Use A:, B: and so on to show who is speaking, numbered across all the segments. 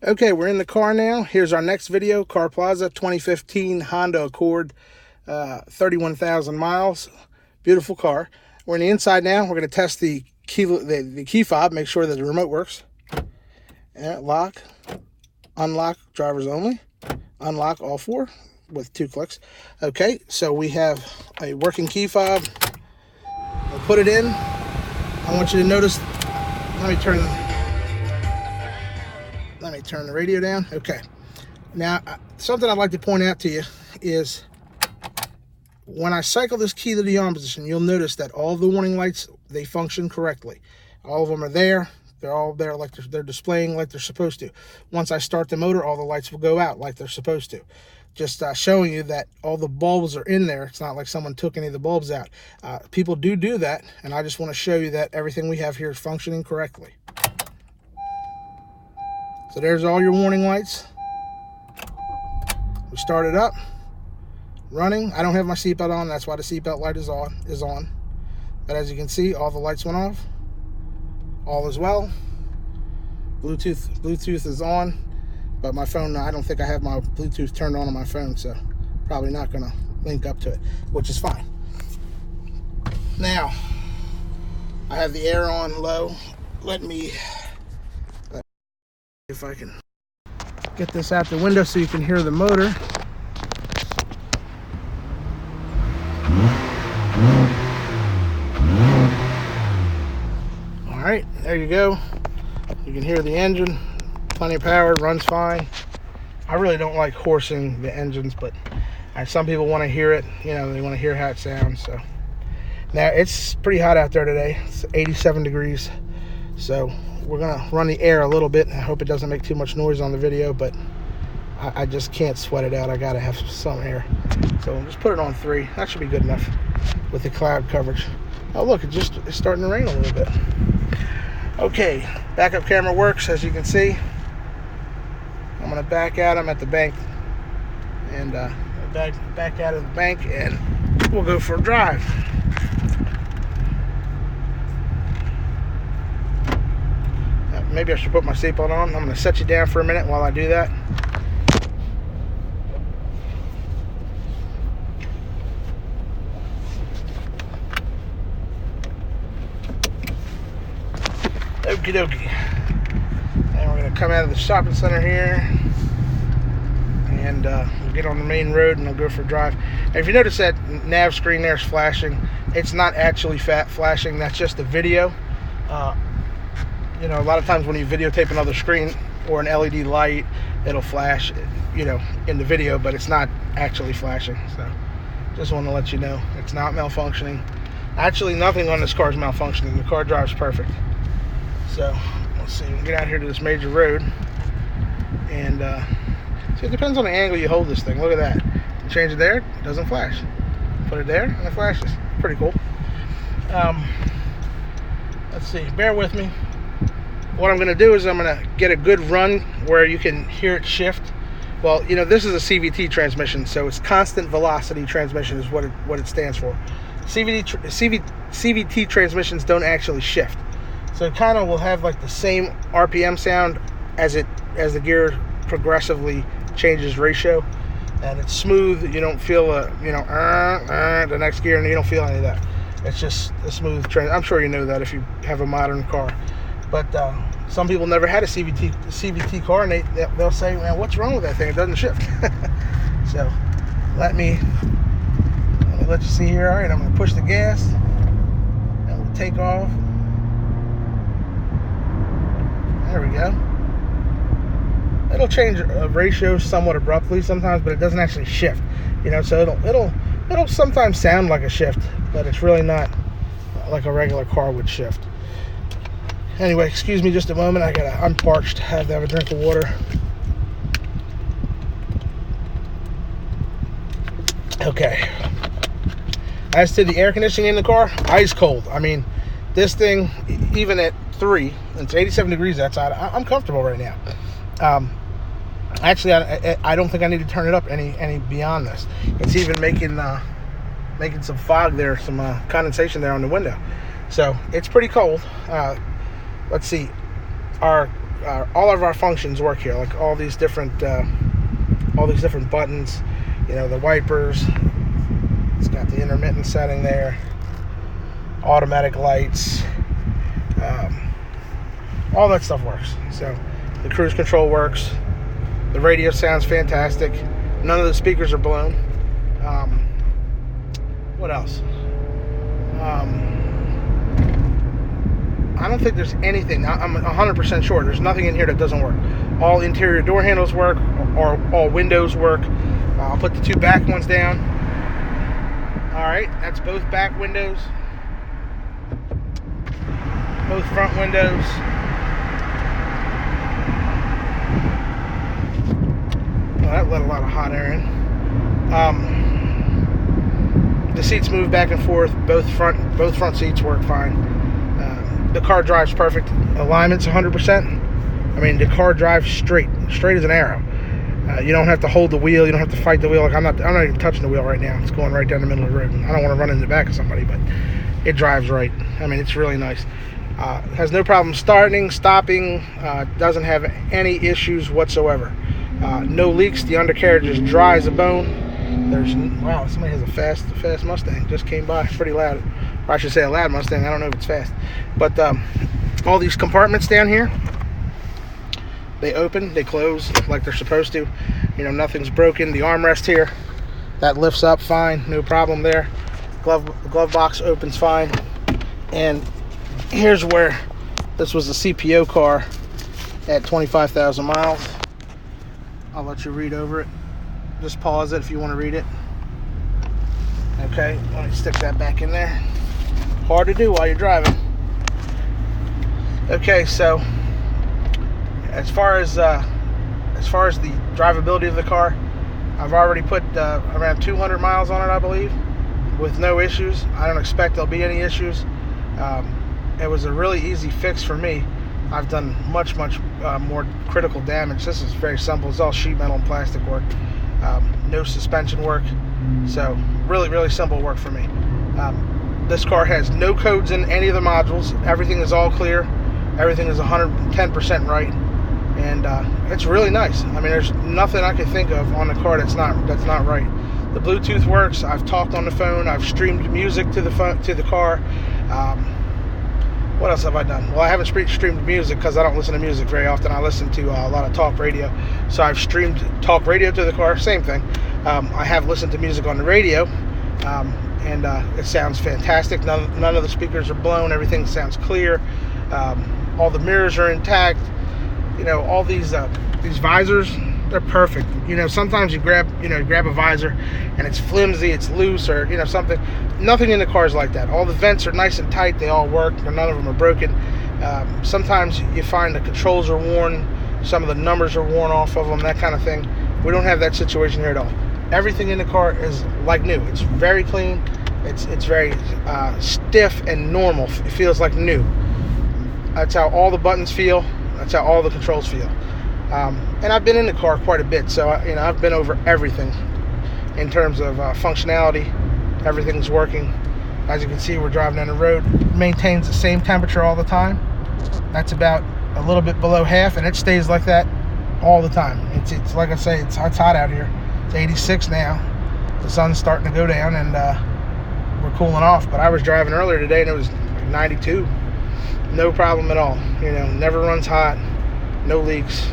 A: Okay, we're in the car now. Here's our next video, Car Plaza, 2015 Honda Accord, 31,000 miles. Beautiful car. We're in the inside now. We're going to test the key fob, make sure that the remote works. Lock, unlock, drivers only. Unlock all four with 2 clicks. Okay, so we have a working key fob. We'll put it in. I want you to notice, let me turn the radio down. Okay. Now, something I'd like to point out to you is when I cycle this key to the on position, you'll notice that all the warning lights, they function correctly. All of them are there. They're all there like they're displaying like they're supposed to. Once I start the motor, all the lights will go out like they're supposed to. Just showing you that all the bulbs are in there. It's not like someone took any of the bulbs out. People do that, and I just want to show you that everything we have here is functioning correctly. So there's all your warning lights. We start it up, running. I don't have my seatbelt on, that's why the seatbelt light is on. But as you can see, all the lights went off. All is well. Bluetooth is on, but my phone, I don't think I have my Bluetooth turned on my phone, so probably not gonna link up to it, which is fine. Now, I have the air on low. Let me if I can get this out the window so you can hear the motor. All right, there you go. You can hear the engine, plenty of power, runs fine. I really don't like horsing the engines, but some people want to hear it. You know, they want to hear how it sounds. So now it's pretty hot out there today. It's 87 degrees. So we're gonna run the air a little bit. I hope it doesn't make too much noise on the video, but I just can't sweat it out. I gotta have some air. So just put it on 3. That should be good enough with the cloud coverage. Oh look, it's starting to rain a little bit. Okay, backup camera works, as you can see. I'm gonna back out. I'm at the bank, and back out of the bank, and we'll go for a drive. Maybe I should put my seatbelt on. I'm going to set you down for a minute while I do that. Okie dokie. And we're going to come out of the shopping center here, and we'll get on the main road and I'll go for a drive. And if you notice that nav screen there is flashing, it's not actually flashing. That's just the video. You know, a lot of times when you videotape another screen or an LED light, it'll flash, you know, in the video, but it's not actually flashing. So just want to let you know it's not malfunctioning. Actually, nothing on this car is malfunctioning. The car drives perfect. So let's see, we'll get out here to this major road, and see, it depends on the angle you hold this thing. Look at that. You change it there, it doesn't flash. Put it there, and it flashes. Pretty cool. Let's see, bear with me. What I'm going to do is I'm going to get a good run where you can hear it shift. Well, you know, this is a CVT transmission, so it's constant velocity transmission is what it stands for. CVT transmissions don't actually shift, so it kind of will have like the same RPM sound as the gear progressively changes ratio, and it's smooth. You don't feel the next gear, and you don't feel any of that. It's just a smooth I'm sure you know that if you have a modern car. But some people never had a CVT car, and they'll say, man, what's wrong with that thing? It doesn't shift. So let me let you see here. All right, I'm going to push the gas, and we'll take off. There we go. It'll change ratios somewhat abruptly sometimes, but it doesn't actually shift. You know, so it'll sometimes sound like a shift, but it's really not like a regular car would shift. Anyway, excuse me just a moment. I'm parched. I have to have a drink of water. Okay. As to the air conditioning in the car, ice cold. I mean, this thing, even at 3, it's 87 degrees outside. I'm comfortable right now. Actually, I don't think I need to turn it up any beyond this. It's even making some fog there, some condensation there on the window. So it's pretty cold. Let's see. Our all of our functions work here, like all these different buttons. You know, the wipers. It's got the intermittent setting there. Automatic lights. All that stuff works. So the cruise control works. The radio sounds fantastic. None of the speakers are blown. What else? I don't think there's anything. I'm 100% sure there's nothing in here that doesn't work. All interior door handles work, or all windows work. I'll put the two back ones down. All right, that's both back windows. Both front windows. Well, that let a lot of hot air in. The seats move back and forth. Both front seats work fine. The car drives perfect. Alignment's 100%. I mean, the car drives straight as an arrow. You don't have to hold the wheel. You don't have to fight the wheel. Like I'm not even touching the wheel right now. It's going right down the middle of the road. I don't want to run in the back of somebody, but it drives right. I mean, it's really nice. Has no problem starting, stopping. Doesn't have any issues whatsoever. No leaks. The undercarriage is dry as a bone. Wow, somebody has a fast Mustang. Just came by, pretty loud. Or I should say a loud Mustang. I don't know if it's fast. But all these compartments down here, they open, they close like they're supposed to. You know, nothing's broken. The armrest here, that lifts up fine, no problem there. Glove box opens fine. And here's where this was a CPO car at 25,000 miles. I'll let you read over it. Just pause it if you want to read it. Okay, let me stick that back in there. Hard to do while you're driving. Okay, so as far as the drivability of the car, I've already put around 200 miles on it, I believe, with no issues. I don't expect there'll be any issues. It was a really easy fix for me. I've done much more critical damage. This is very simple. It's all sheet metal and plastic work. No suspension work. So really simple work for me. This car has no codes in any of the modules. Everything is all clear. Everything is 110% right. And it's really nice. I mean, there's nothing I can think of on the car that's not right. The Bluetooth works. I've talked on the phone. I've streamed music to the car. What else have I done? Well, I haven't streamed music because I don't listen to music very often. I listen to a lot of talk radio. So I've streamed talk radio to the car. Same thing. I have listened to music on the radio, and it sounds fantastic. None of the speakers are blown. Everything sounds clear. All the mirrors are intact. You know, all these visors, they're perfect. You know, sometimes you grab a visor and it's flimsy, it's loose, or something. Nothing in the car is like that. All the vents are nice and tight. They all work. None of them are broken. Sometimes you find the controls are worn. Some of the numbers are worn off of them, that kind of thing. We don't have that situation here at all. Everything in the car is like new. It's very clean. It's very stiff and normal. It feels like new. That's how all the buttons feel. That's how all the controls feel. And I've been in the car quite a bit, so I've been over everything in terms of functionality. Everything's working. As you can see, we're driving down the road. It maintains the same temperature all the time. That's about a little bit below half, and it stays like that all the time. It's like I say, it's hot out here. It's 86 now. The sun's starting to go down, and we're cooling off. But I was driving earlier today, and it was like 92. No problem at all. Never runs hot. No leaks.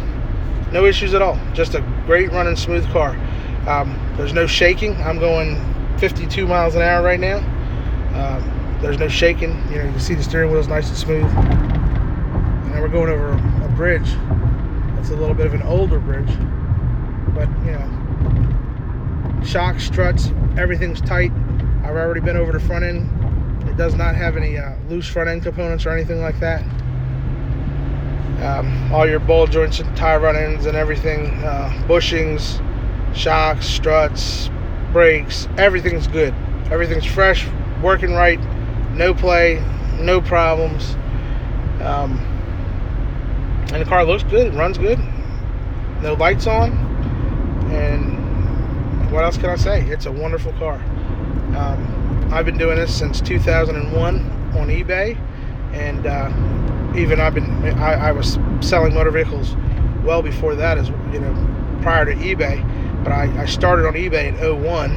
A: No issues at all. Just a great running, smooth car. There's no shaking. I'm going 52 miles an hour right now. There's no shaking. You can see the steering wheel is nice and smooth. And now we're going over a bridge. It's a little bit of an older bridge, but shocks, struts, everything's tight. I've already been over the front end. It does not have any loose front end components or anything like that. All your ball joints and tie run ends and everything, bushings, shocks, struts, brakes, everything's good. Everything's fresh, working right, no play, no problems. And the car looks good, it runs good, no lights on, and what else can I say? It's a wonderful car. I've been doing this since 2001 on eBay, and even I was selling motor vehicles well before that, as you know, prior to eBay. But I started on eBay in 01.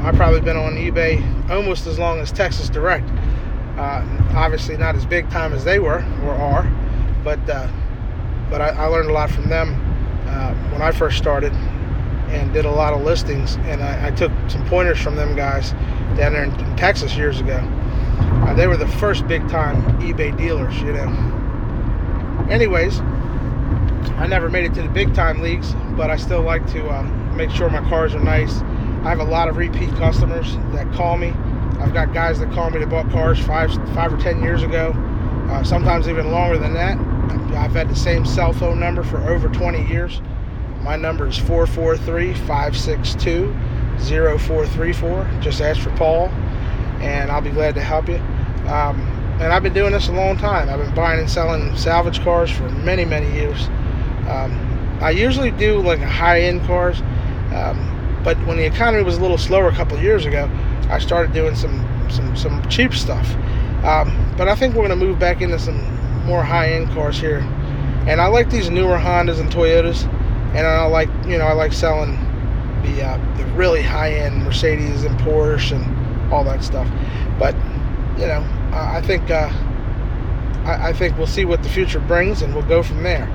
A: I've probably been on eBay almost as long as Texas Direct. Obviously not as big time as they were or are, but I learned a lot from them when I first started, and did a lot of listings, and I took some pointers from them guys down there in Texas years ago. They were the first big time eBay dealers, you know. Anyways, I never made it to the big time leagues, but I still like to make sure my cars are nice. I have a lot of repeat customers that call me. I've got guys that call me that bought cars 5 or 10 years ago, sometimes even longer than that. I've had the same cell phone number for over 20 years. My number is 443-562-0434. Just ask for Paul, and I'll be glad to help you. And I've been doing this a long time. I've been buying and selling salvage cars for many, many years. I usually do like high-end cars, but when the economy was a little slower a couple of years ago, I started doing some cheap stuff. But I think we're going to move back into some more high-end cars here. And I like these newer Hondas and Toyotas, and I like selling the really high-end Mercedes and Porsche and all that stuff. But you know, I think we'll see what the future brings, and we'll go from there.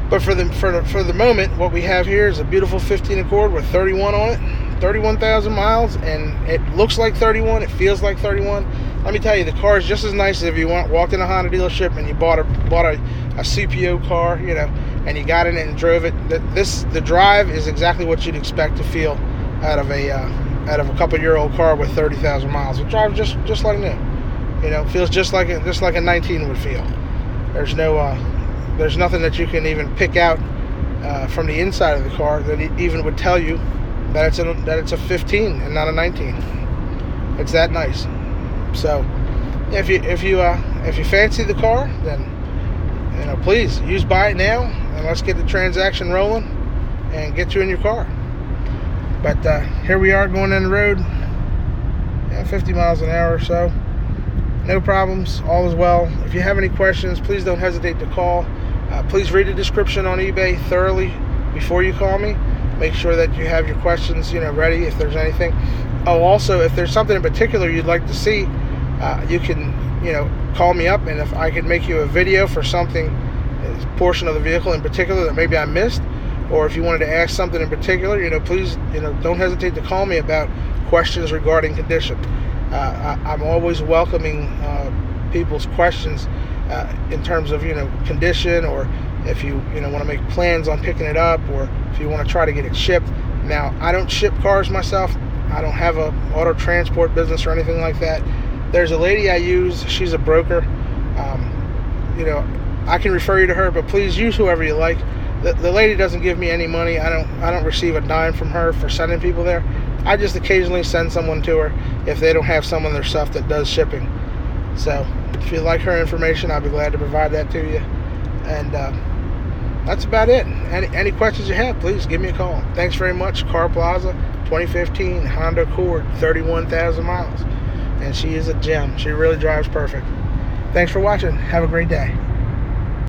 A: But for the moment, what we have here is a beautiful 15 Accord with 31 on it, 31,000 miles, and it looks like 31. It feels like 31. Let me tell you, the car is just as nice as if you walked in a Honda dealership and you bought a CPO car, you know, and you got in it and drove it. The drive is exactly what you'd expect to feel out of a couple-year-old car with 30,000 miles. It drives just like new. You know, feels just like a 19 would feel. There's nothing that you can even pick out from the inside of the car that even would tell you that it's a 15 and not a 19. It's that nice. So, if you fancy the car, then you know, please buy it now, and let's get the transaction rolling and get you in your car. But here we are going down the road, 50 miles an hour or so. No problems, all is well. If you have any questions, please don't hesitate to call. Please read the description on eBay thoroughly before you call me. Make sure that you have your questions, you know, ready if there's anything. Oh, also, if there's something in particular you'd like to see, you can, you know, call me up, and if I could make you a video for something, a portion of the vehicle in particular that maybe I missed, or if you wanted to ask something in particular, you know, please, you know, don't hesitate to call me about questions regarding condition. I'm always welcoming people's questions in terms of, you know, condition, or if you want to make plans on picking it up, or if you want to try to get it shipped. Now, I don't ship cars myself. I don't have a auto transport business or anything like that. There's a lady I use. She's a broker. You know, I can refer you to her, but please use whoever you like. The lady doesn't give me any money. I don't receive a dime from her for sending people there. I just occasionally send someone to her if they don't have someone their stuff that does shipping. So if you like her information, I'll be glad to provide that to you. And that's about it. Any questions you have, please give me a call. Thanks very much. Car Plaza, 2015 Honda Accord, 31,000 miles. And she is a gem. She really drives perfect. Thanks for watching. Have a great day.